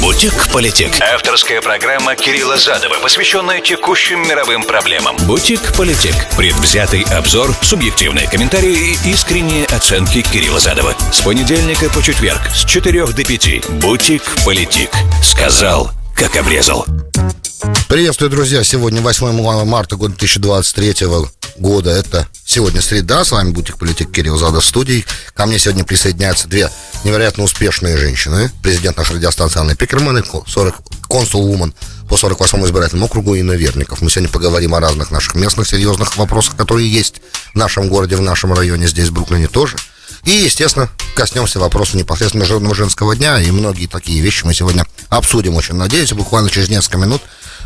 Politic. Авторская программа Кирилла Задова, посвященная текущим мировым проблемам. Politic. Предвзятый обзор, субъективные комментарии и искренние оценки Кирилла Задова. С понедельника по четверг с 4 до 5. Politic. Сказал, как обрезал. Приветствую, друзья. Сегодня 8 марта года 2023 года. Это сегодня среда. С вами Politic, Кирилл Задов в студии. Ко мне сегодня присоединяются две невероятно успешные женщины. Президент нашей радиостанции Анной Пеккерман и консул-вумен по 48-му избирательному округу Инной Верников. Мы сегодня поговорим о разных наших местных серьезных вопросах, которые есть в нашем городе, в нашем районе, здесь, в Бруклине тоже. И, естественно, коснемся вопроса непосредственно Международного женского дня. И многие такие вещи мы сегодня обсудим. Очень надеюсь, буквально через несколько минут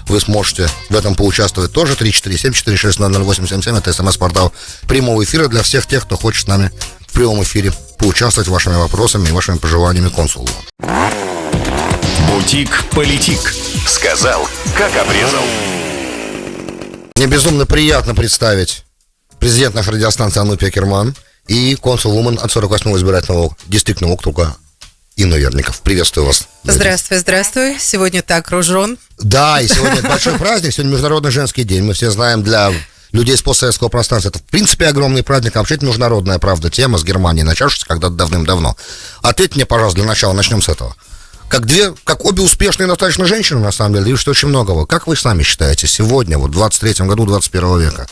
вы сможете в этом поучаствовать тоже. 347-460-0877. Это СМС-портал прямого эфира для всех тех, кто хочет с нами в прямом эфире поучаствовать вашими вопросами и вашими пожеланиями консулу. Politic. Сказал, как обрезал. Мне безумно приятно представить президент нашей радиостанции Анну Пеккерман и консул-вумен от 48-го избирательного дистриктного округа Инной Верников. Приветствую вас. Здравствуй. Сегодня ты окружен. Да, и сегодня большой праздник, сегодня Международный женский день. Мы все знаем, для людей из постсоветского пространства это в принципе огромный праздник, а вообще это международная, правда, тема с Германией, начавшаяся когда-то давным-давно. Ответьте мне, пожалуйста, для начала, начнем с этого. Как обе успешные достаточно женщины, на самом деле, и что очень многого. Как вы сами считаете, сегодня, вот в 23-м году 21 века,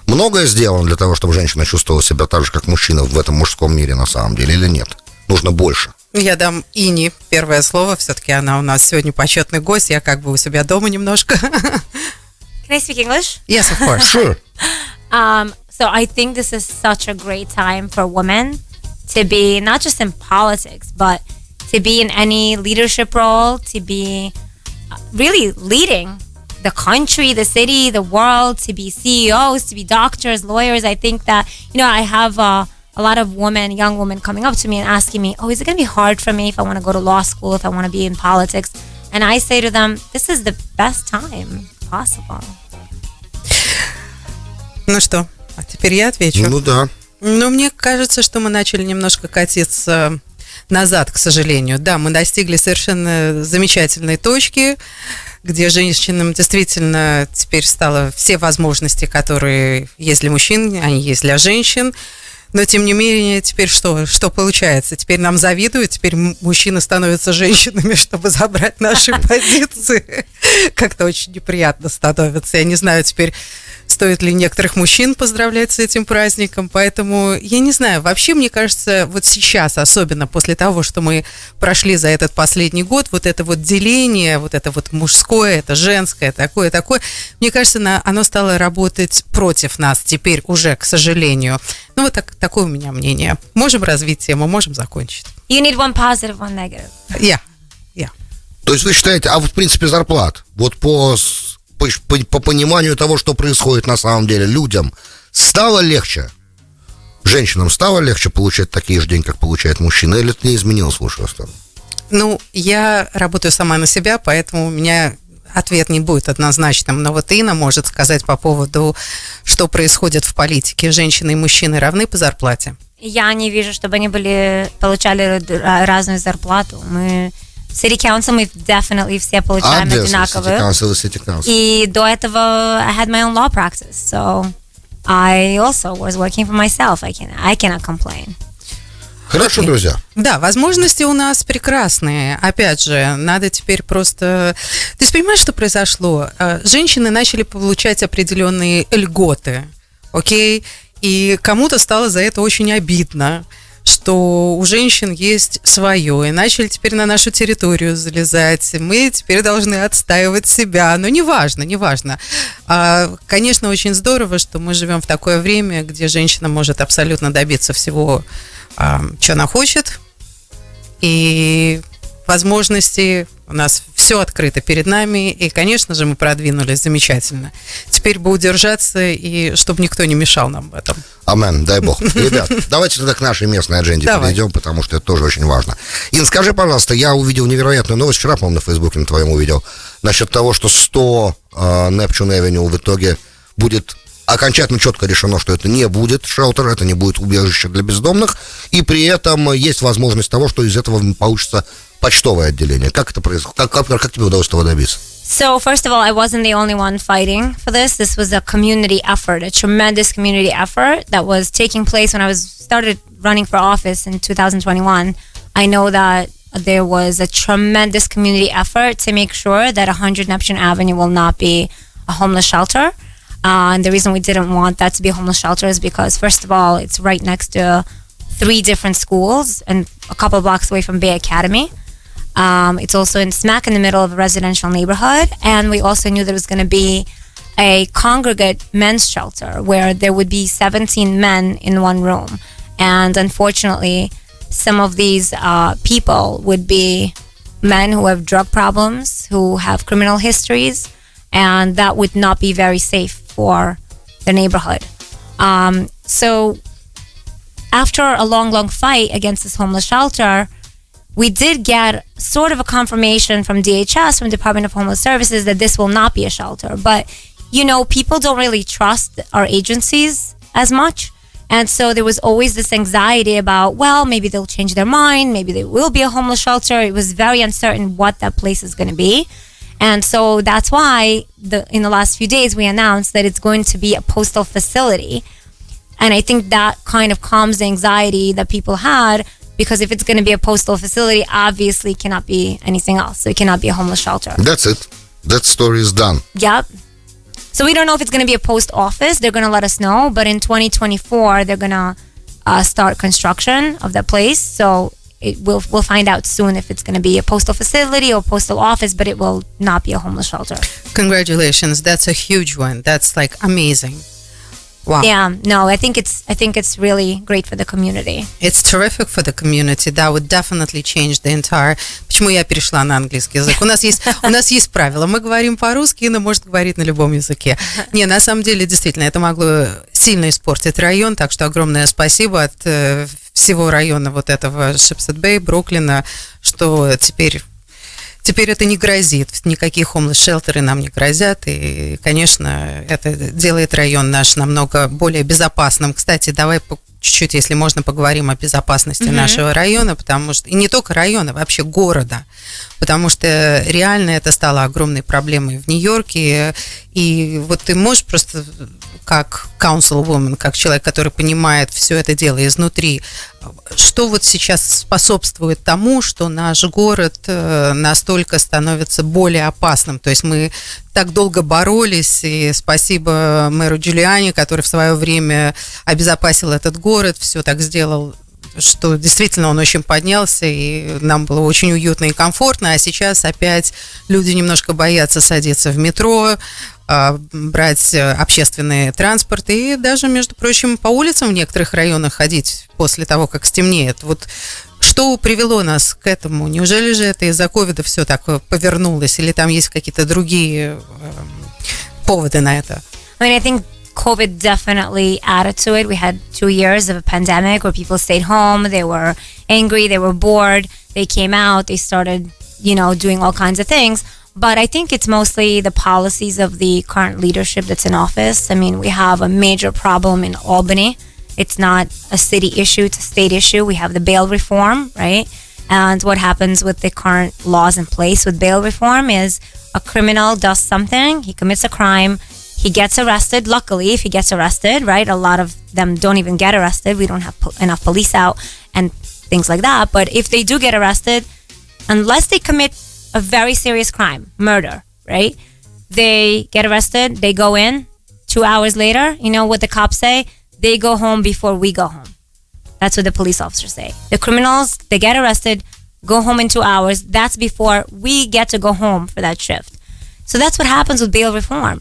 многое сделано для того, чтобы женщина чувствовала себя так же, как мужчина в этом мужском мире, на самом деле, или нет? Нужно больше. Я дам Ине первое слово. Все-таки она у нас сегодня почетный гость. Я как бы у себя дома немножко. Can I speak English? Yes, of course. Sure. So I think this is such a great time for women to be not just in politics, but to be in any leadership role, to be really leading the country, the city, the world, to be CEOs, to be doctors, lawyers. I think that, I have a lot of young women coming up to me and asking me, is it going to be hard for me if I want to go to law school, if I want to be in politics? And I say to them, this is the best time possible. Ну что, а теперь я отвечу. Ну да. Но мне кажется, что мы начали немножко катиться назад, к сожалению. Да, мы достигли совершенно замечательной точки, где женщинам действительно теперь стало все возможности, которые есть для мужчин, они есть для женщин. Но, тем не менее, теперь что получается? Теперь нам завидуют, теперь мужчины становятся женщинами, чтобы забрать наши позиции. Как-то очень неприятно становится. Я не знаю теперь, стоит ли некоторых мужчин поздравлять с этим праздником. Поэтому, я не знаю, вообще, мне кажется, вот сейчас, особенно после того, что мы прошли за этот последний год, вот это вот деление, вот это вот мужское, это женское, такое, мне кажется, оно стало работать против нас теперь уже, к сожалению. Ну, вот такое у меня мнение. Можем развить тему, можем закончить. You need one positive, one negative. Yeah. То есть вы считаете, в принципе зарплат, вот по пониманию того, что происходит на самом деле, людям стало легче, женщинам стало легче получать такие же деньги, как получает мужчина, или это не изменилось в лучшую сторону? Ну, я работаю сама на себя, поэтому у меня ответ не будет однозначным, но вот Инна может сказать по поводу, что происходит в политике. Женщины и мужчины равны по зарплате? Я не вижу, чтобы они получали разную зарплату. Мы в City Council мы definitely все получаем одинаковые. City Council. И до этого I had my own law practice, so I also was working for myself. I cannot complain. Хорошо, друзья. Да, возможности у нас прекрасные. Опять же, надо теперь просто... Ты же понимаешь, что произошло? Женщины начали получать определенные льготы, окей? И кому-то стало за это очень обидно, что у женщин есть свое, и начали теперь на нашу территорию залезать. Мы теперь должны отстаивать себя. Но неважно. Конечно, очень здорово, что мы живем в такое время, где женщина может абсолютно добиться всего, что она хочет, и возможности у нас все открыто перед нами, и, конечно же, мы продвинулись замечательно. Теперь бы удержаться, и чтобы никто не мешал нам в этом. Амен, дай бог. Ребят, давайте тогда к нашей местной адженде перейдем, потому что это тоже очень важно. Ин, скажи, пожалуйста, я увидел невероятную новость, вчера, по-моему, на Фейсбуке на твоем увидел, насчет того, что 100 Neptune Avenue в итоге будет окончательно четко решено, что это не будет шелтер, это не будет убежище для бездомных, и при этом есть возможность того, что из этого получится почтовое отделение. Как это происходит? Как тебе удалось этого добиться? So, first of all, I wasn't the only one fighting for this. This was a community effort, a tremendous community effort that was taking place when I started running for office in 2021. I know that there was a tremendous community effort to make sure that 100 Neptune Avenue will not be a homeless shelter. And the reason we didn't want that to be a homeless shelter is because, first of all, it's right next to 3 different schools and a couple blocks away from Bay Academy. It's also smack in the middle of a residential neighborhood. And we also knew there was going to be a congregate men's shelter where there would be 17 men in one room. And unfortunately, some of these people would be men who have drug problems, who have criminal histories, and that would not be very safe for the neighborhood. So after a long fight against this homeless shelter, we did get sort of a confirmation from DHS, from Department of Homeless Services, that this will not be a shelter. But, people don't really trust our agencies as much. And so there was always this anxiety about, well, maybe they'll change their mind. Maybe they will be a homeless shelter. It was very uncertain what that place is going to be. And so that's why in the last few days we announced that it's going to be a postal facility. And I think that kind of calms the anxiety that people had, because if it's going to be a postal facility, obviously it cannot be anything else. So it cannot be a homeless shelter. That's it. That story is done. Yep. So we don't know if it's going to be a post office. They're going to let us know. But in 2024, they're going to start construction of that place. So we'll find out soon if it's going to be a postal facility or postal office, but it will not be a homeless shelter. Congratulations. That's a huge one. That's like amazing. Wow. Yeah, no, I think it's really great for the community. It's terrific for the community. That would definitely change the entire... Почему я перешла на английский язык? У нас есть правила. Мы говорим по-русски, но может говорить на любом языке. Не, на самом деле, действительно, это могло сильно испортить район, так что огромное спасибо от всего района вот этого Шипсет-Бэй, Бруклина, что теперь это не грозит, никакие homeless-шелтеры нам не грозят, и, конечно, это делает район наш намного более безопасным. Кстати, давай чуть-чуть, если можно, поговорим о безопасности нашего района, потому что, и не только района, вообще города, потому что реально это стало огромной проблемой в Нью-Йорке, и вот ты можешь просто как councilwoman, как человек, который понимает все это дело изнутри, что вот сейчас способствует тому, что наш город настолько становится более опасным? То есть мы так долго боролись, и спасибо мэру Джулиани, который в свое время обезопасил этот город, все так сделал, что действительно он очень поднялся, и нам было очень уютно и комфортно, а сейчас опять люди немножко боятся садиться в метро, брать общественный транспорт и даже, между прочим, по улицам в некоторых районах ходить после того, как стемнеет. Вот что привело нас к этому? Неужели же это из-за ковида все так повернулось, или там есть какие-то другие поводы на это? I think COVID definitely added to it. We had 2 years of a pandemic where people stayed home, they were angry, they were bored, they came out, they started, doing all kinds of things. But I think it's mostly the policies of the current leadership that's in office. I mean, we have a major problem in Albany. It's not a city issue, it's a state issue. We have the bail reform, right? And what happens with the current laws in place with bail reform is a criminal does something, he commits a crime, he gets arrested. Luckily, if he gets arrested, right? A lot of them don't even get arrested. We don't have enough police out and things like that. But if they do get arrested, unless they commit a very serious crime, murder, right? They get arrested, they go in, 2 hours later, you know what the cops say? They go home before we go home. That's what the police officers say. The criminals, they get arrested, go home in 2 hours. That's before we get to go home for that shift. So that's what happens with bail reform.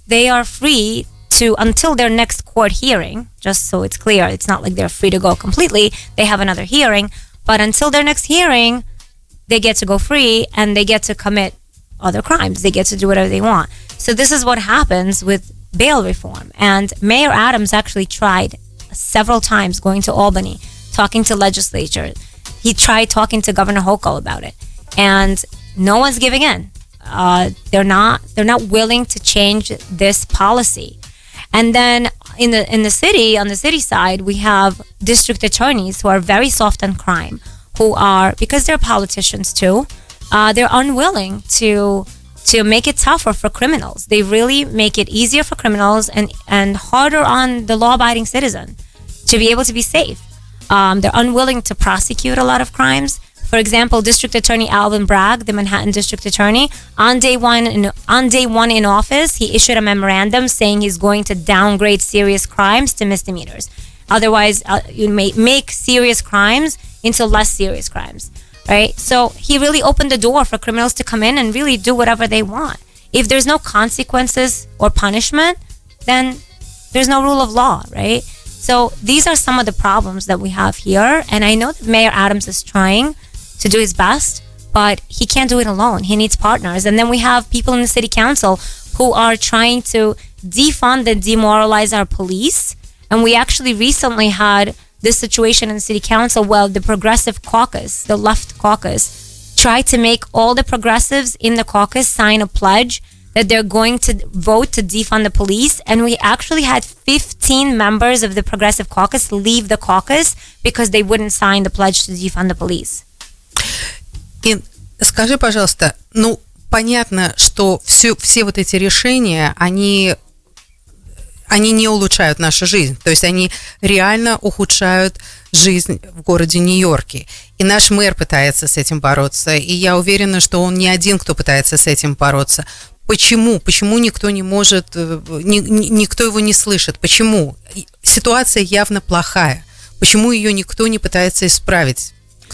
They are free to, until their next court hearing, just so it's clear, it's not like they're free to go completely. They have another hearing, but until their next hearing, they get to go free and they get to commit other crimes. They get to do whatever they want. So this is what happens with bail reform. And Mayor Adams actually tried several times going to Albany, talking to legislature. He tried talking to Governor Hochul about it. And no one's giving in. They're not willing to change this policy. And then in the city, on the city side, we have district attorneys who are very soft on crime, who are, because they're politicians too, they're unwilling to make it tougher for criminals. They really make it easier for criminals and harder on the law-abiding citizen to be able to be safe. They're unwilling to prosecute a lot of crimes. For example, District Attorney Alvin Bragg, the Manhattan District Attorney, on day one in office, he issued a memorandum saying he's going to downgrade serious crimes to misdemeanors. Otherwise, you may make serious crimes into less serious crimes, right? So he really opened the door for criminals to come in and really do whatever they want. If there's no consequences or punishment, then there's no rule of law, right? So these are some of the problems that we have here. And I know that Mayor Adams is trying to do his best, but he can't do it alone. He needs partners. And then we have people in the city council who are trying to defund and demoralize our police. And we actually recently had this situation in the city council where the progressive caucus, the left caucus, tried to make all the progressives in the caucus sign a pledge that they're going to vote to defund the police. And we actually had 15 members of the progressive caucus leave the caucus because they wouldn't sign the pledge to defund the police. И скажи, пожалуйста, понятно, что все вот эти решения, они не улучшают нашу жизнь, то есть они реально ухудшают жизнь в городе Нью-Йорке. И наш мэр пытается с этим бороться, и я уверена, что он не один, кто пытается с этим бороться. Почему? Почему никто не может, никто его не слышит? Почему? Ситуация явно плохая. Почему ее никто не пытается исправить?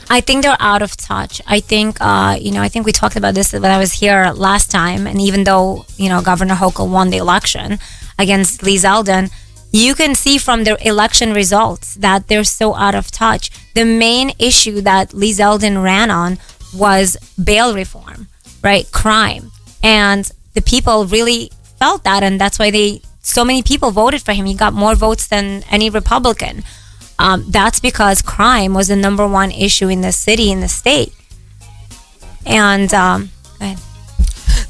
I think they're out of touch. I think, I think we talked about this when I was here last time. And even though, Governor Hochul won the election against Lee Zeldin, you can see from their election results that they're so out of touch. The main issue that Lee Zeldin ran on was bail reform, right? Crime. And the people really felt that. And that's why so many people voted for him. He got more votes than any Republican. That's because crime was the number one issue in the city, in the state. And, go ahead.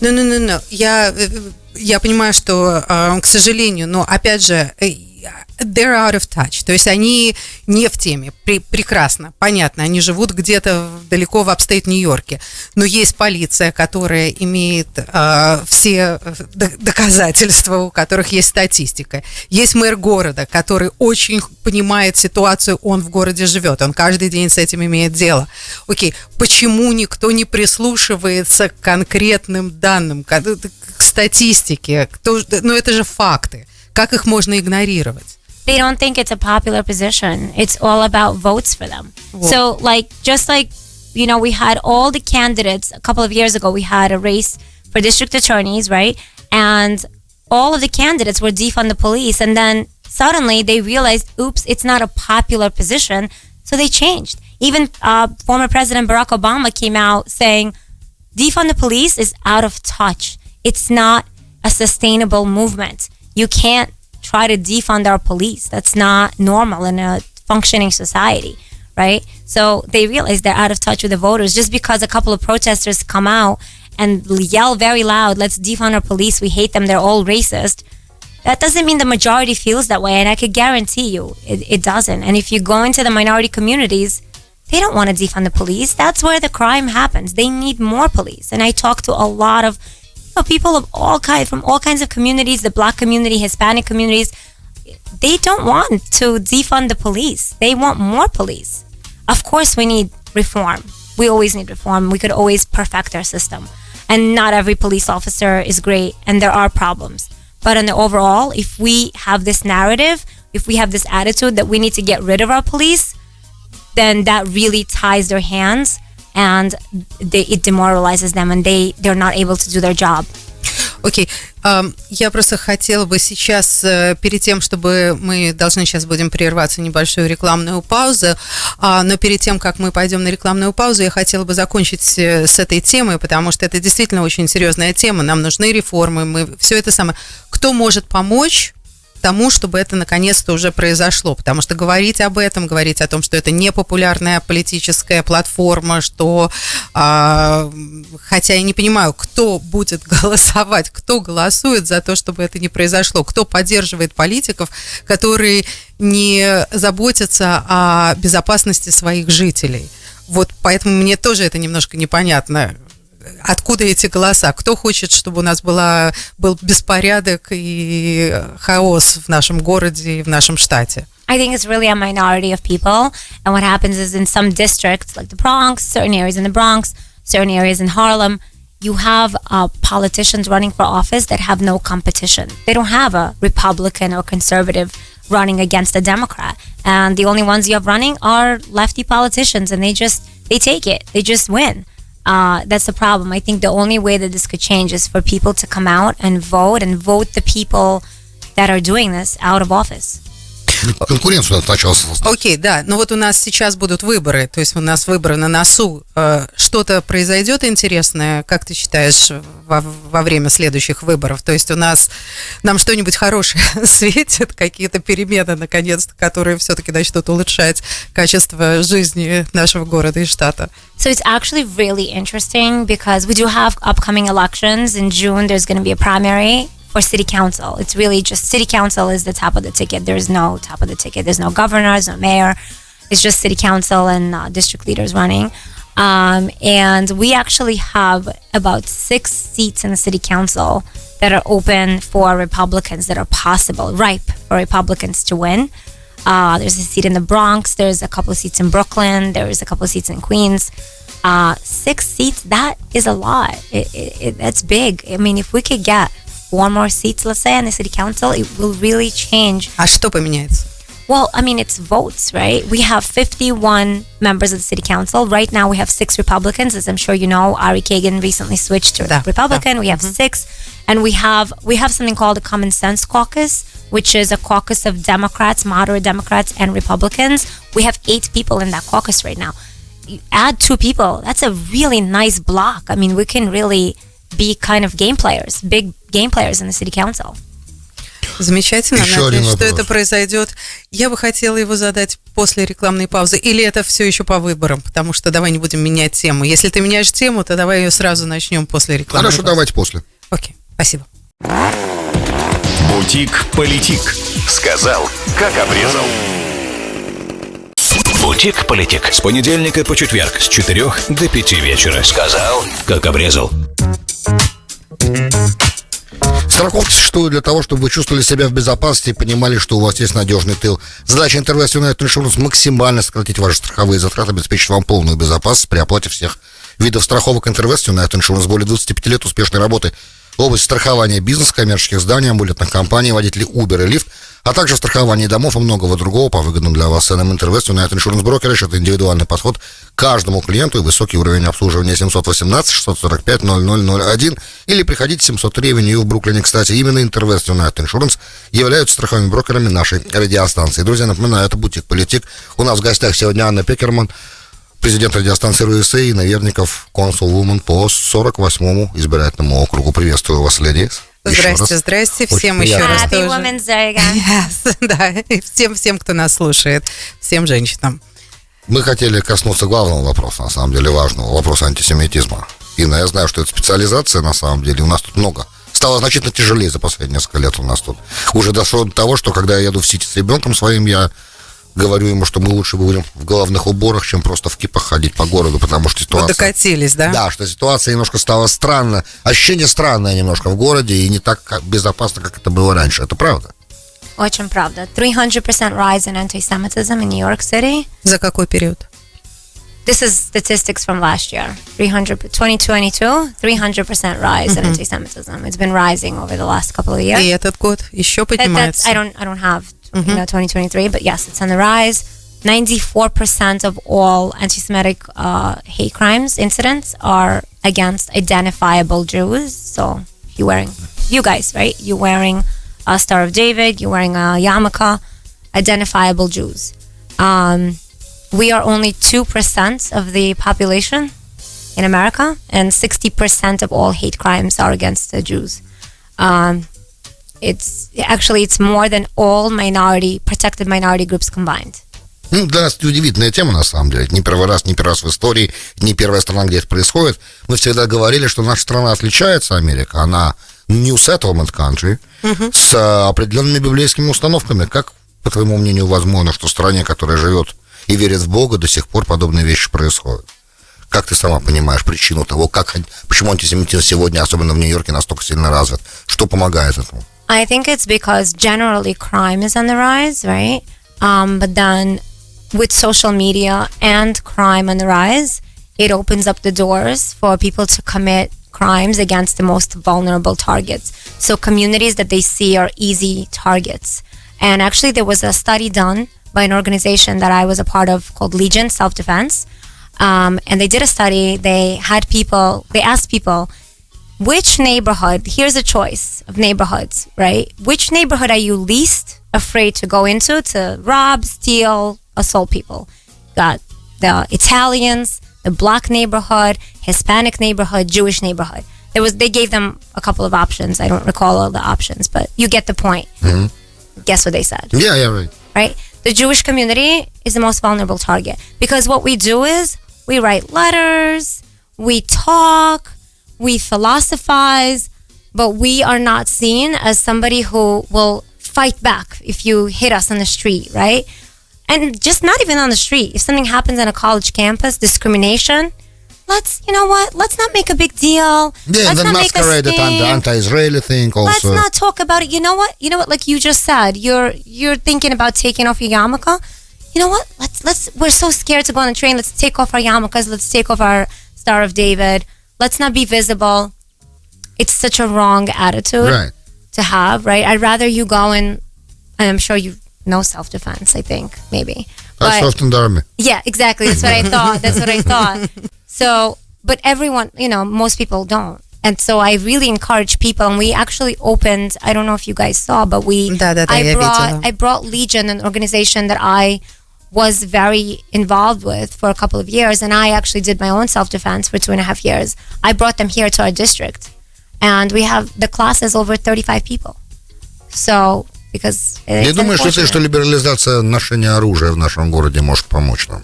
No. Я понимаю, что, к сожалению, но, опять же, they're out of touch, то есть они не в теме, прекрасно, понятно, они живут где-то далеко в апстейт Нью-Йорке, но есть полиция, которая имеет все доказательства, у которых есть статистика, есть мэр города, который очень понимает ситуацию, он в городе живет, он каждый день с этим имеет дело. Окей, почему никто не прислушивается к конкретным данным, к статистике? Это же факты, как их можно игнорировать? They don't think it's a popular position. It's all about votes for them. Whoa. So, we had all the candidates. A couple of years ago, we had a race for district attorneys, right? And all of the candidates were defund the police. And then suddenly they realized, oops, it's not a popular position. So they changed. Even former President Barack Obama came out saying, defund the police is out of touch. It's not a sustainable movement. You can't try to defund our police. That's not normal in a functioning society, right? So they realize they're out of touch with the voters. Just because a couple of protesters come out and yell very loud, let's defund our police, we hate them, they're all racist, that doesn't mean the majority feels that way. And I could guarantee you it doesn't. And if you go into the minority communities, they don't want to defund the police. That's where the crime happens. They need more police. And I talk to a lot of people of from all kinds of communities, the Black community, Hispanic communities. They don't want to defund the police. They want more police. Of course, we need reform. We always need reform. We could always perfect our system. And not every police officer is great, and there are problems. But in the overall, if we have this narrative, if we have this attitude that we need to get rid of our police, then that really ties their hands. And it demoralizes them, and they're not able to do their job. Окей, я просто хотела бы сейчас, перед тем, чтобы мы должны сейчас будем прерваться небольшую рекламную паузу, но перед тем, как мы пойдем на рекламную паузу, я хотела бы закончить с этой темой, потому что это действительно очень серьезная тема, нам нужны реформы, все это самое. Кто может помочь тому, чтобы это наконец-то уже произошло, потому что говорить об этом, говорить о том, что это не популярная политическая платформа, что, хотя я не понимаю, кто будет голосовать, кто голосует за то, чтобы это не произошло, кто поддерживает политиков, которые не заботятся о безопасности своих жителей. Вот поэтому мне тоже это немножко непонятно. Откуда эти голоса? Кто хочет, чтобы у нас был беспорядок и хаос в нашем городе и в нашем штате? I think it's really a minority of people. And what happens is in some districts, like the Bronx, certain areas in the Bronx, certain areas in Harlem, you have politicians running for office that have no competition. They don't have a Republican or conservative running against a Democrat. And the only ones you have running are lefty politicians, and they take it. They just win. That's the problem. I think the only way that this could change is for people to come out and vote the people that are doing this out of office. Конкуренцию начала создать. Окей, да. Но вот у нас сейчас будут выборы, то есть у нас выборы на носу. Что-то произойдет интересное, как ты считаешь, во время следующих выборов? То есть нам что-нибудь хорошее светит, какие-то перемены, наконец-то, которые все-таки начнут улучшать качество жизни нашего города и штата? So it's actually really interesting because we do have upcoming elections. In June, there's going to be a primary for city council. It's really just city council is the top of the ticket. There's no top of the ticket. There's no governor, there's no mayor. It's just city council and district leaders running. And we actually have about 6 seats in the city council that are open for Republicans, that are possible, ripe for Republicans to win. There's a seat in the Bronx. There's a couple of seats in Brooklyn. There's a couple of seats in Queens. 6 seats, that is a lot. That's big. I mean, if we could get 4 more seats, let's say, in the city council, it will really change. А что поменяется? Well, I mean, it's votes, right? We have 51 members of the city council. Right now, we have 6 Republicans. As I'm sure you know, Ari Kagan recently switched to Republican. We have 6. And we have something called a Common Sense Caucus, which is a caucus of Democrats, moderate Democrats, and Republicans. We have 8 people in that caucus right now. You add 2 people, that's a really nice block. I mean, we can really be kind of big game players in the city council. Замечательно. Надеюсь, что это произойдет. Я бы хотела его задать после рекламной паузы. Или это все еще по выборам? Потому что давай не будем менять тему. Если ты меняешь тему, то давай ее сразу начнем после рекламы. Хорошо, давайте после. Окей, спасибо. Бутик Политик. Сказал, как обрезал. Бутик Политик. С понедельника по четверг с 4 до 5 вечера. Сказал, как обрезал. Страховка существует для того, чтобы вы чувствовали себя в безопасности и понимали, что у вас есть надежный тыл. Задача International Insurance максимально сократить ваши страховые затраты, обеспечить вам полную безопасность при оплате всех видов страховок. International Insurance более 25 лет успешной работы в области страхования бизнеса, коммерческих зданий, амбулетных компаний, водителей Uber и Lyft, а также страхования домов и многого другого по выгодным для вас ценам. International Insurance Brokerage — это индивидуальный подход к каждому клиенту и высокий уровень обслуживания. 718-645-0001 или приходите 703 Avenue в Бруклине. Кстати, именно International Insurance являются страховыми брокерами нашей радиостанции. Друзья, напоминаю, это Бутик Политик. У нас в гостях сегодня Анна Пеккерман, президент радиостанции RUSA Инной Верников, консул-вумен по 48-му избирательному округу. Приветствую вас, леди. Здрасте, всем еще раз тоже. Yes, да, и всем, кто нас слушает, всем женщинам. Мы хотели коснуться главного вопроса, на самом деле важного, вопроса антисемитизма. Инна, я знаю, что это специализация, на самом деле, у нас тут много. Стало значительно тяжелее за последние несколько лет у нас тут. Уже дошло до того, что когда я еду в Сити с ребенком своим, я говорю ему, что мы лучше будем в головных уборах, чем просто в кипах ходить по городу, потому что ситуация... Вот докатились, да? Да, что ситуация немножко стала странная, ощущение странное немножко в городе и не так безопасно, как это было раньше. Это правда? Очень правда. 300% rise in anti-Semitism in New York City. За какой период? This is statistics from last year. 2022, 300% rise in anti-Semitism. It's been rising over the last couple of years. И этот год еще поднимается. I don't have 2023, but yes, it's on the rise. 94% of all anti-Semitic hate crimes incidents are against identifiable Jews. So you guys, right? You're wearing a Star of David, you're wearing a yarmulke, identifiable Jews. We are only 2% of the population in America, and 60% of all hate crimes are against the Jews. It's more than all protected minority groups combined. Ну, для нас это удивительная тема, на самом деле. Это не первый раз в истории, не первая страна, где это происходит. Мы всегда говорили, что наша страна отличается, Америка. Она New Settlement Country с определенными библейскими установками. Как, по твоему мнению, возможно, что в стране, которая живет и верят в Бога, до сих пор подобные вещи происходят. Как ты сама понимаешь причину того, почему антисемитизм сегодня, особенно в Нью-Йорке, настолько сильно развит? Что помогает этому? I think it's because generally crime is on the rise, right? But then with social media and crime on the rise, it opens up the doors for people to commit crimes against the most vulnerable targets. So communities that they see are easy targets. And actually there was a study done by an organization that I was a part of called Legion Self-Defense. And they did a study. They asked people, which neighborhood, here's a choice of neighborhoods, right? Which neighborhood are you least afraid to go into to rob, steal, assault people? Got the Italians, the black neighborhood, Hispanic neighborhood, Jewish neighborhood. They gave them a couple of options. I don't recall all the options, but you get the point. Mm-hmm. Guess what they said? Yeah, right. Right? The Jewish community is the most vulnerable target because what we do is we write letters, we talk, we philosophize, but we are not seen as somebody who will fight back if you hit us on the street, right? And just not even on the street. If something happens on a college campus, discrimination, let's not make a big deal. Yeah, let's then not make a masquerade it on the scene. anti-Israeli thing also. Let's not talk about it. You know what? Like you just said, you're thinking about taking off your yarmulke. You know what? We're so scared to go on the train. Let's take off our yarmulkes. Let's take off our Star of David. Let's not be visible. It's such a wrong attitude to have, right? I'd rather you go and I'm sure you know self-defense, I think, maybe. I served in the army. Yeah, exactly. That's what I thought. So, but everyone, most people don't. And so I really encourage people, and we actually opened, I don't know if you guys saw, but I brought Legion, an organization that I was very involved with for a couple of years, and I actually did my own self-defense for 2.5 years. I brought them here to our district, and we have, the class is over 35 people. So, because Я думаю, что либерализация ношения оружия в нашем городе может помочь нам.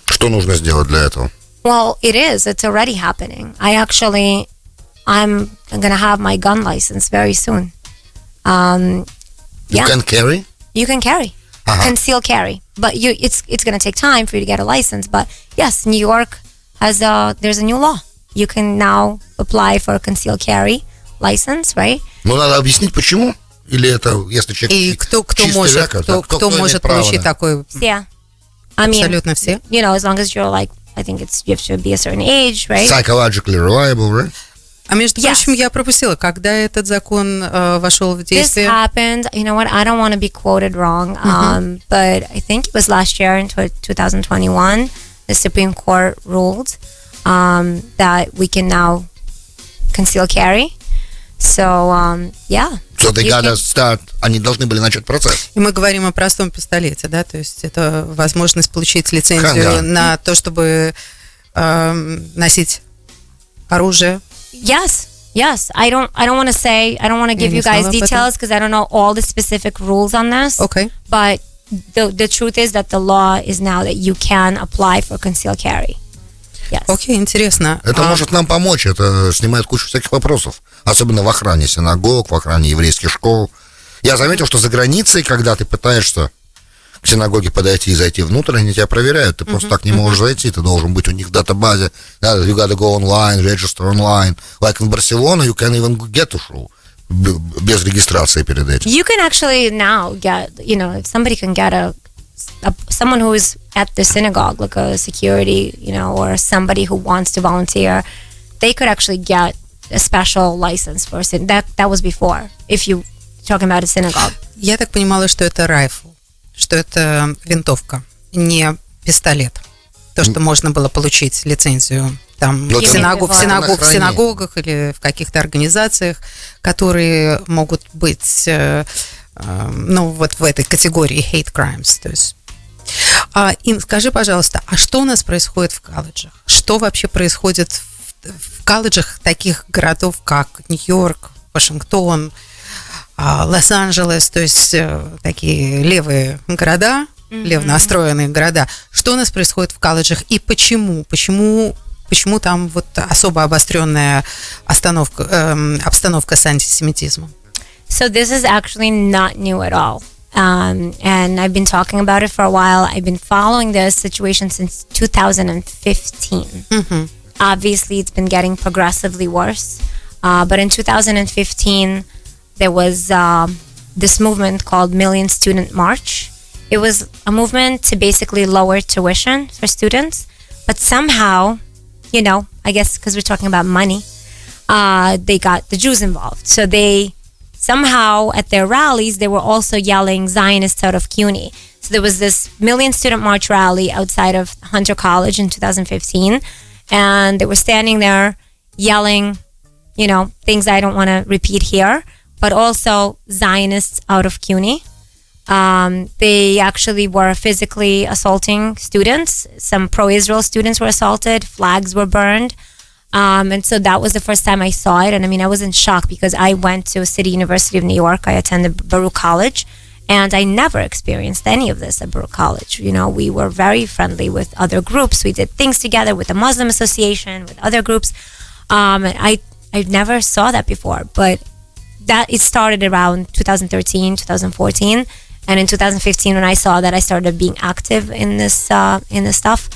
Что нужно сделать для этого? Well, it's already happening. I'm going to have my gun license very soon. You can carry? You can carry. Conceal carry. But it's going to take time for you to get a license. But yes, New York there's a new law. You can now apply for a concealed carry license, right? Ну, надо объяснить, почему. Или это, если человек И кто может получить такой? Все. Абсолютно все. As long as you're like, I think you have to be a certain age, right? Psychologically reliable, right? А между прочим, я пропустила, когда этот закон вошел в действие. This happened, I don't want to be quoted wrong, but I think it was last year in 2021, the Supreme Court ruled that we can now conceal carry. So, yeah. So they gotta start, они должны были начать процесс. И мы говорим о простом пистолете, да, то есть это возможность получить лицензию на то, чтобы носить оружие. Yes. I don't want to give you guys details because I don't know all the specific rules on this. Okay. But the truth is that the law is now that you can apply for concealed carry. Yes. Окей, интересно. Это может нам помочь, это снимает кучу всяких вопросов, особенно в охране синагог, в охране еврейских школ. Я заметил, что за границей, когда ты пытаешься к синагоге подойти и зайти внутрь, они тебя проверяют, ты просто так не можешь зайти, ты должен быть у них в датабазе, you gotta go online, register online. Like in Barcelona, you can't even get to show без регистрации перед этим. You can actually now get, if somebody can get someone who is at the synagogue, like a security, or somebody who wants to volunteer, they could actually get a special license for that was before, if you talking about a synagogue. Я так понимала, что это райфл, что это винтовка, не пистолет. То, что можно было получить лицензию там в синагогах или в каких-то организациях, которые могут быть вот в этой категории hate crimes. То есть. Им скажи, пожалуйста, а что у нас происходит в колледжах? Что вообще происходит в колледжах таких городов, как Нью-Йорк, Вашингтон, Лос-Анджелес, то есть такие левые города, лево настроенные города? Что у нас происходит в колледжах и почему? Почему там вот особо обостренная обстановка с антисемитизмом? So this is actually not new at all. And I've been talking about it for a while. I've been following this situation since 2015. Obviously, it's been getting progressively worse. But in 2015, there was this movement called Million Student March. It was a movement to basically lower tuition for students. But somehow, you know, I guess because we're talking about money, they got the Jews involved. So they somehow at their rallies, they were also yelling Zionists out of CUNY. So there was this Million Student March rally outside of Hunter College in 2015. And they were standing there yelling, you know, things I don't want to repeat here, but also Zionists out of CUNY. They actually were physically assaulting students. Some pro-Israel students were assaulted. Flags were burned. And so that was the first time I saw it. And I mean, I was in shock because I went to City University of New York. I attended Baruch College, and I never experienced any of this at Baruch College. You know, we were very friendly with other groups. We did things together with the Muslim Association, with other groups. And I never saw that before, but that it started around 2013, 2014. And in 2015, when I saw that, I started being active in this stuff.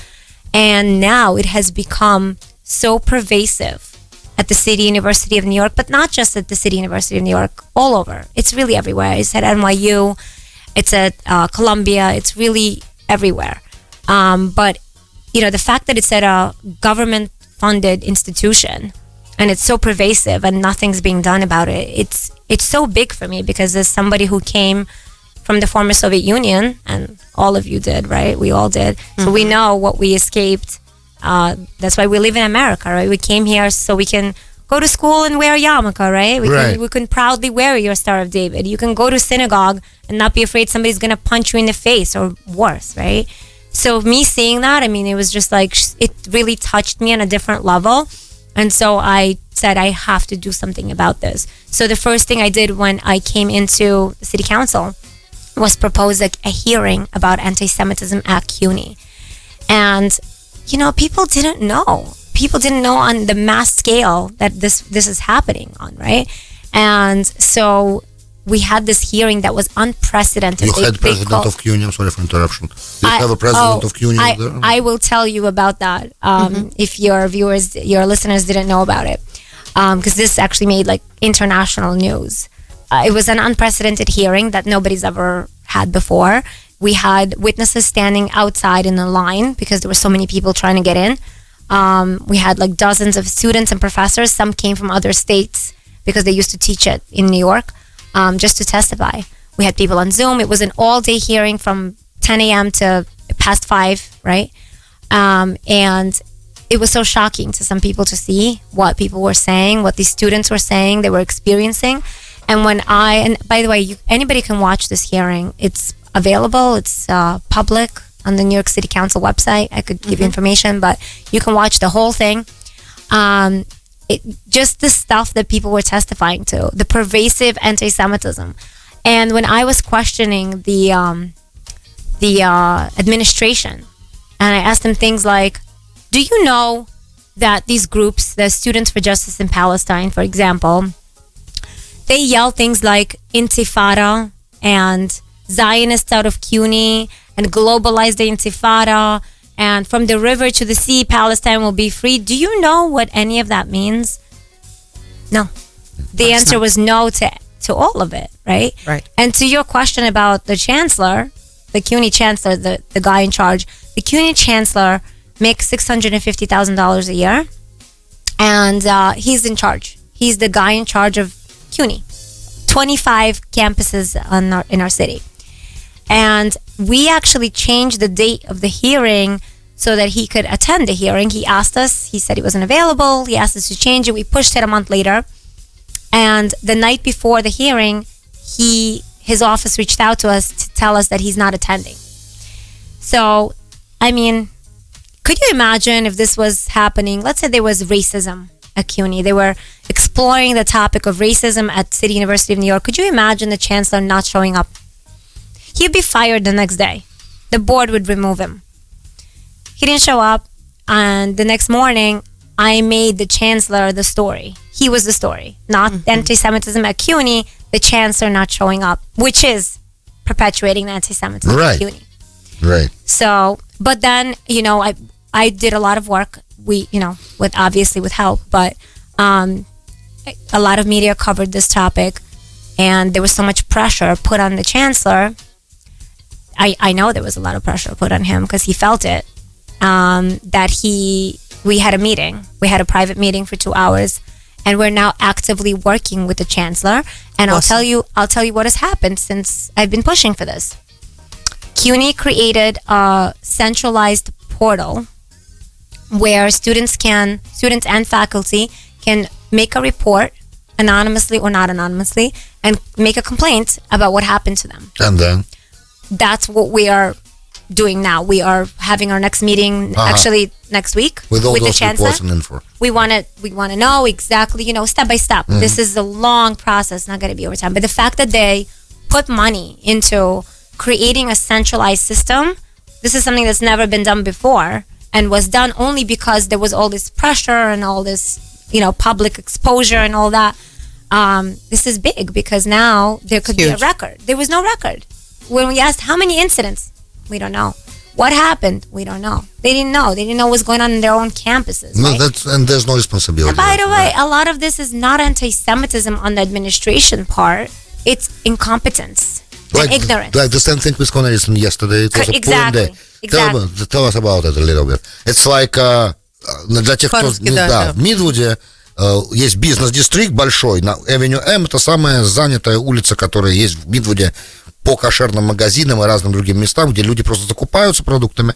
And now it has become so pervasive at the City University of New York, but not just at the City University of New York, all over. It's really everywhere. It's at NYU, it's at Columbia, it's really everywhere. But, you know, the fact that it's at a government-funded institution and it's so pervasive and nothing's being done about it, it's so big for me because as somebody who came from the former Soviet Union, and all of you did, right? We all did. So we know what we escaped. That's why we live in America, right? We came here so we can go to school and wear a yarmulke, right? We can proudly wear your Star of David. You can go to synagogue and not be afraid somebody's going to punch you in the face or worse, right? So me seeing that, I mean, it was just like, it really touched me on a different level. And so I said, I have to do something about this. So the first thing I did when I came into the city council was propose a hearing about anti-Semitism at CUNY. And you know, people didn't know. People didn't know on the mass scale that this is happening on, right? And so we had this hearing that was unprecedented. You had president of CUNY, I'm sorry for interruption. You have a president of CUNY there? I will tell you about that if your viewers, your listeners didn't know about it. Because this actually made like international news. It was an unprecedented hearing that nobody's ever had before. We had witnesses standing outside in a line because there were so many people trying to get in. We had like dozens of students and professors. Some came from other states because they used to teach it in New York just to testify. We had people on Zoom. It was an all-day hearing from 10 a.m. to past 5, right? And it was so shocking to some people to see what people were saying, what these students were saying, they were experiencing. And by the way, anybody can watch this hearing. It's available. It's public on the New York City Council website. I could give you information, but you can watch the whole thing. Just the stuff that people were testifying to, the pervasive anti-Semitism. And when I was questioning the administration, and I asked them things like, do you know that these groups, the Students for Justice in Palestine, for example, they yell things like Intifada and Zionists out of CUNY and globalize the Intifada and from the river to the sea, Palestine will be free. Do you know what any of that means? No. The answer was no to all of it, right? Right. And to your question about the chancellor, the CUNY chancellor, the guy in charge, the CUNY chancellor makes $650,000 a year, and he's in charge. He's the guy in charge of CUNY, 25 campuses in our city. And we actually changed the date of the hearing so that he could attend the hearing. He asked us, he said he wasn't available. He asked us to change it. We pushed it a month later. And the night before the hearing, his office reached out to us to tell us that he's not attending. So, I mean, could you imagine if this was happening? Let's say there was racism at CUNY. They were exploring the topic of racism at City University of New York. Could you imagine the chancellor not showing up? He'd be fired the next day. The board would remove him. He didn't show up, and the next morning, I made the chancellor the story. He was the story, not anti-Semitism at CUNY, the chancellor not showing up, which is perpetuating the anti-Semitism. Right. CUNY. Right. So, but then, I did a lot of work. We, with help, but a lot of media covered this topic, and there was so much pressure put on the chancellor. I know there was a lot of pressure put on him because he felt it. We had a meeting. We had a private meeting for 2 hours, and we're now actively working with the chancellor. And awesome. I'll tell you what has happened since I've been pushing for this. CUNY created a centralized portal where students and faculty can make a report anonymously or not anonymously and make a complaint about what happened to them. And then? That's what we are doing now. We are having our next meeting actually next week with all with those the chancellor. Reports and info. We want to know exactly, step by step. Mm-hmm. This is a long process, not going to be over time. But the fact that they put money into creating a centralized system, this is something that's never been done before and was done only because there was all this pressure and all this, public exposure and all that. This is big because now there could be a record. There was no record. When we asked how many incidents, we don't know. What happened? We don't know. They didn't know. They didn't know what was going on in their own campuses. No, right? and there's no responsibility. And by the way, a lot of this is not anti-Semitism on the administration part. It's incompetence and ignorance. Like the same thing with Conneryson yesterday. It was a poor day. Exactly. Tell us about it a little bit. It's like для тех, кто в Мидвуде есть бизнес-дистрикт большой на Авеню М. Это самая занятая улица, которая есть в Мидвуде по кошерным магазинам и разным другим местам, где люди просто закупаются продуктами.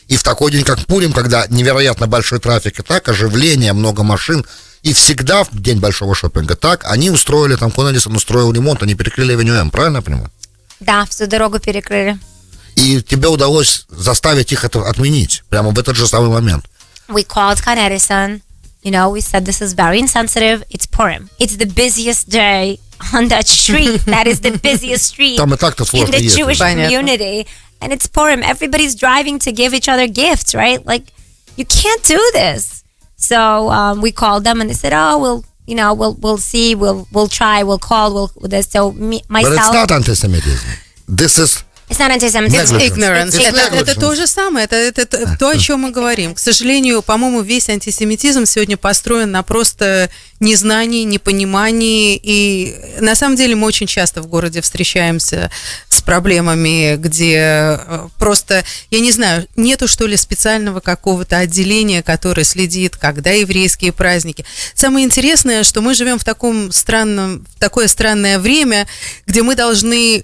И в такой день, как Пурим, когда невероятно большой трафик и так, оживление, много машин, и всегда в день большого шопинга так, они устроили, там Коннелисон устроил ремонт, они перекрыли Авеню М, правильно я понимаю? Да, всю дорогу перекрыли. И тебе удалось заставить их это отменить прямо в этот же самый момент. We called Con Edison. We said this is very insensitive. It's Purim. It's the busiest day on that street. That is the busiest street Там и так-то сложно in the ехать. Jewish community. And it's Purim. Everybody's driving to give each other gifts, right? Like, you can't do this. So we called them and they said, we'll see, we'll try, we'll call, we'll this. So myself. But it's not anti-Semitism. This is... It's not anti-Semitism. It's ignorance. Это то же самое, это то, о чем мы говорим. К сожалению, по-моему, весь антисемитизм сегодня построен на просто незнании, непонимании. И на самом деле мы очень часто в городе встречаемся с проблемами, где просто, я не знаю, нету что ли специального какого-то отделения, которое следит, когда еврейские праздники. Самое интересное, что мы живем в такое странное время, где мы должны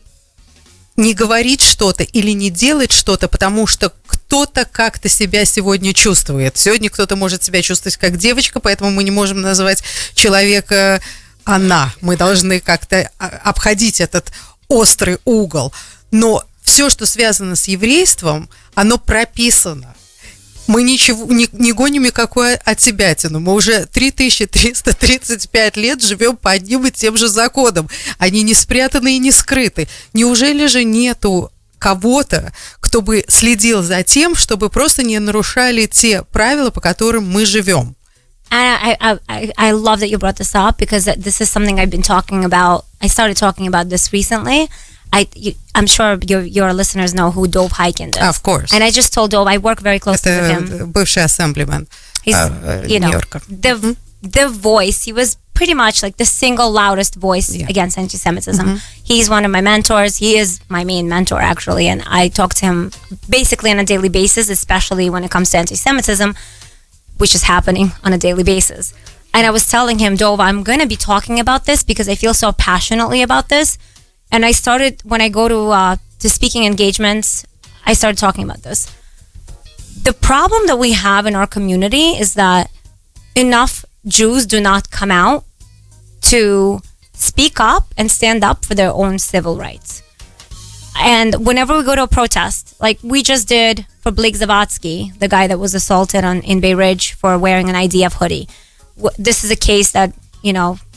не говорить что-то или не делать что-то, потому что кто-то как-то себя сегодня чувствует. Сегодня кто-то может себя чувствовать как девочка, поэтому мы не можем назвать человека «она». Мы должны как-то обходить этот острый угол. Но все, что связано с еврейством, оно прописано. Мы ничего не гоним никакую отсебятину. Мы уже 3335 лет живем по одним и тем же законам. Они не спрятаны и не скрыты. Неужели же нету кого-то, кто бы следил за тем, чтобы просто не нарушали те правила, по которым мы живем? I love that you brought this up because this is something I've been talking about. I started talking about this recently. I'm sure your listeners know who Dov Hikind is. Of course. And I just told Dov, I work very closely with him. Это бывший ассемблемен Нью Йорка. The voice, he was pretty much like the single loudest voice against anti-Semitism. Mm-hmm. He's one of my mentors. He is my main mentor, actually. And I talk to him basically on a daily basis, especially when it comes to anti-Semitism, which is happening on a daily basis. And I was telling him, Dov, I'm going to be talking about this because I feel so passionately about this. And I started, when I go to speaking engagements, I started talking about this. The problem that we have in our community is that enough Jews do not come out to speak up and stand up for their own civil rights. And whenever we go to a protest, like we just did for Blake Zavatsky, the guy that was assaulted in Bay Ridge for wearing an IDF hoodie. This is a case that,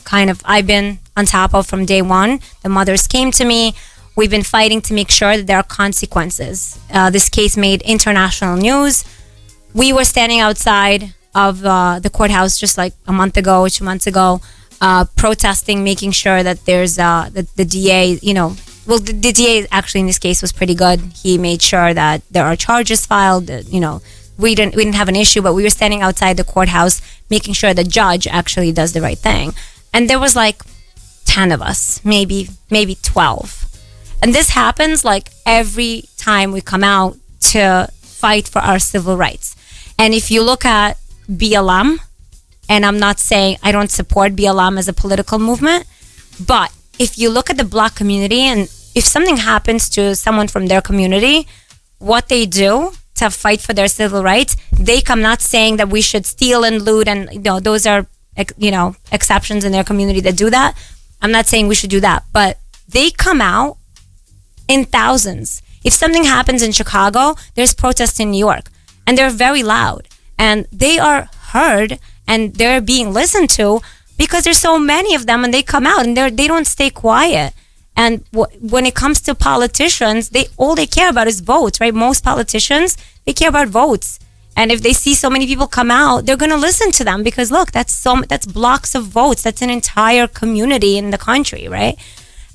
kind of I've been on top of from day one. The mothers came to me. We've been fighting to make sure that there are consequences. This case made international news. We were standing outside of the courthouse just like a month ago, 2 months ago, protesting, making sure that there's that the DA, well, the DA actually in this case was pretty good. He made sure that there are charges filed. We didn't have an issue, but we were standing outside the courthouse making sure the judge actually does the right thing. And there was like 10 of us, maybe 12. And this happens like every time we come out to fight for our civil rights. And if you look at BLM, and I'm not saying I don't support BLM as a political movement, but if you look at the Black community, and if something happens to someone from their community, what they do to fight for their civil rights, they come not saying that we should steal and loot, and those are exceptions in their community that do that. I'm not saying we should do that, but they come out in thousands. If something happens in Chicago, there's protests in New York, and they're very loud, and they are heard, and they're being listened to because there's so many of them, and they come out and they don't stay quiet. And when it comes to politicians, all they care about is votes, right? Most politicians, they care about votes. And if they see so many people come out, they're going to listen to them because look, that's blocks of votes. That's an entire community in the country, right?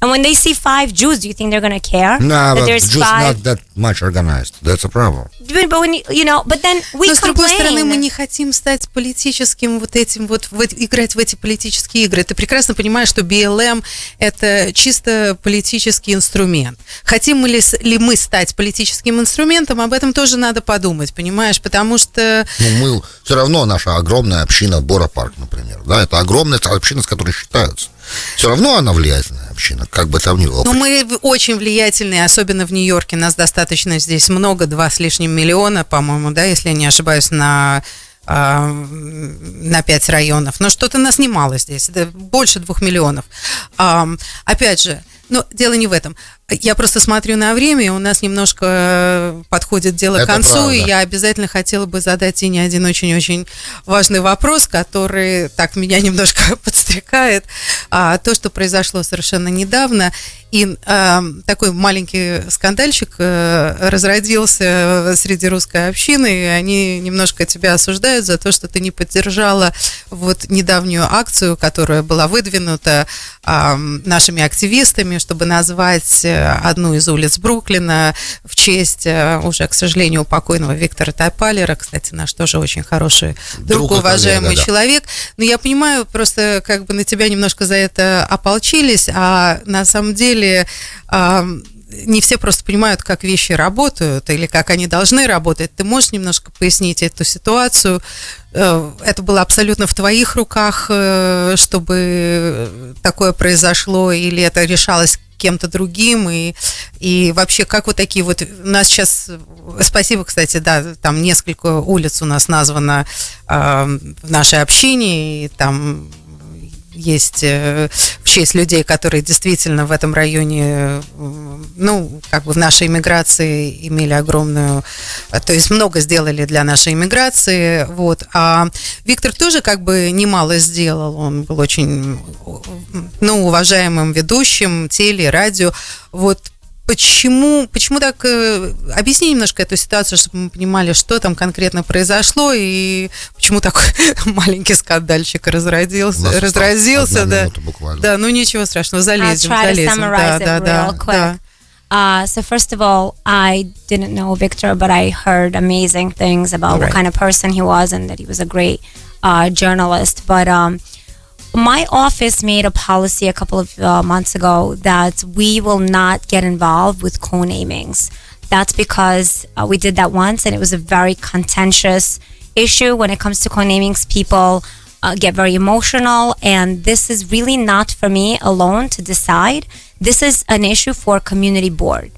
And when they see 5 Jews, do you think they're going to care? No, but Jews not that much organized. That's a problem. But when but then we complain. Но с другой стороны, мы не хотим стать политическим играть в эти политические игры. Ты прекрасно понимаешь, что BLM – это чисто политический инструмент. Хотим ли мы стать политическим инструментом, об этом тоже надо подумать, понимаешь? Потому что... мы все равно наша огромная община Бора-Парк, например. Да, это огромная община, с которой считаются. Все равно она влиятельная община, как бы там ни было. Но мы очень влиятельные, особенно в Нью-Йорке. Нас достаточно здесь много, 2 с лишним миллиона, по-моему, да, если я не ошибаюсь, на 5 районов. Но что-то нас немало здесь, больше 2 миллионов. Опять же, дело не в этом. Я просто смотрю на время, и у нас немножко подходит дело к концу, правда. И я обязательно хотела бы задать Ине один очень-очень важный вопрос, который так меня немножко подстрекает. То, что произошло совершенно недавно, и такой маленький скандальчик разродился среди русской общины, и они немножко тебя осуждают за то, что ты не поддержала недавнюю акцию, которая была выдвинута нашими активистами, чтобы назвать одну из улиц Бруклина в честь уже, к сожалению, покойного Виктора Топалера, кстати, наш тоже очень хороший друг, уважаемый человек. Но я понимаю, просто как бы на тебя немножко за это ополчились, а на самом деле не все просто понимают, как вещи работают или как они должны работать. Ты можешь немножко пояснить эту ситуацию? Это было абсолютно в твоих руках, чтобы такое произошло, или это решалось кем-то другим, и вообще, как вот такие вот... У нас сейчас... Спасибо, кстати, да, там несколько улиц у нас названо в нашей общине, и там есть в честь людей, которые действительно в этом районе, в нашей иммиграции имели огромную... То есть много сделали для нашей иммиграции, А Виктор тоже как бы немало сделал, он был очень, уважаемым ведущим теле, радио, Почему так... Объясни немножко эту ситуацию, чтобы мы понимали, что там конкретно произошло, и почему такой маленький скандальчик разразился. Да, ничего страшного, залезем. Да. So first of all, I didn't know Victor, but I heard amazing things about what kind of person he was and that he was a great journalist. But my office made a policy a couple of months ago that we will not get involved with co-namings. That's because we did that once, and it was a very contentious issue. When it comes to co-namings, people get very emotional, and this is really not for me alone to decide. This is an issue for community board.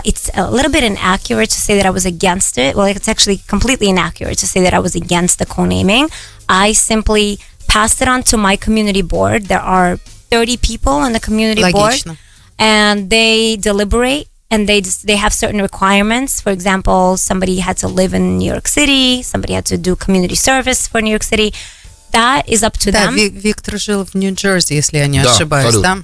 It's a little bit inaccurate to say that I was against it. Well, it's actually completely inaccurate to say that I was against the co-naming. I simply passed it on to my community board. There are 30 people on the community board, and they deliberate, and they have certain requirements. For example, somebody had to live in New York City, somebody had to do community service for New York City. That is up to them. Виктор жил в Нью-Джерси, если я не ошибаюсь, да?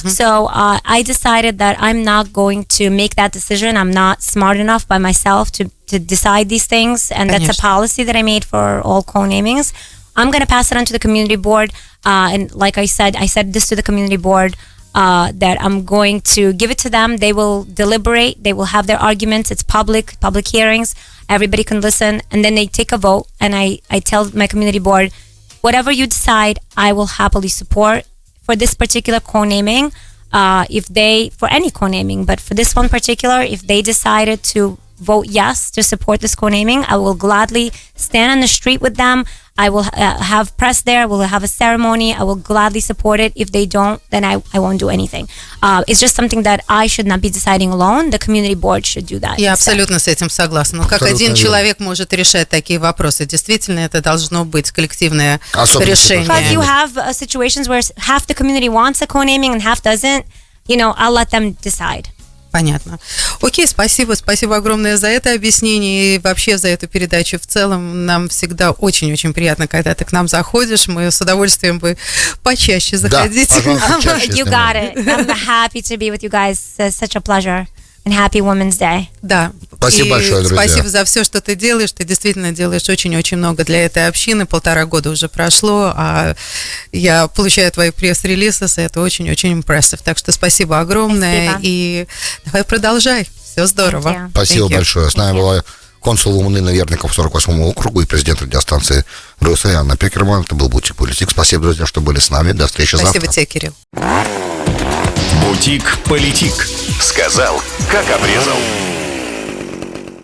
So I decided that I'm not going to make that decision. I'm not smart enough by myself to decide these things, and that's a policy that I made for all co-namings. I'm going to pass it on to the community board, and like I said this to the community board. that I'm going to give it to them. They will deliberate. They will have their arguments. It's public hearings. Everybody can listen. And then they take a vote. And I tell my community board, whatever you decide, I will happily support. For this particular co-naming, for any co-naming, but for this one particular, if they decided to vote yes to support this co-naming, I will gladly stand on the street with them. I will have press there. We'll have a ceremony. I will gladly support it. If they don't, then I won't do anything. It's just something that I should not be deciding alone. The community board should do that. Я абсолютно с этим согласна. Но как один человек может решать такие вопросы? Действительно, это должно быть коллективное решение. But you have situations where half the community wants a co-naming and half doesn't. I'll let them decide. Понятно. Окей, спасибо огромное за это объяснение и вообще за эту передачу в целом. Нам всегда очень-очень приятно, когда ты к нам заходишь. Мы с удовольствием бы почаще заходить. Да, пожалуйста, You got it. I'm happy to be with you guys. It's such a pleasure. And happy Women's Day. Да. Спасибо большое, друзья. Спасибо за все, что ты делаешь. Ты действительно делаешь очень-очень много для этой общины. 1,5 года уже прошло, а я получаю твои пресс-релизы, это очень-очень impressive. Так что спасибо огромное. Спасибо. И давай продолжай. Все здорово. Спасибо большое. С нами была консул Умны Инной Верников 48-му округу и президент радиостанции RUSA Анной Пеккерман. Это был Бутик Политик. Спасибо, друзья, что были с нами. До встречи завтра. Спасибо тебе, Кирилл. Бутик Политик. Сказал, как обрезал.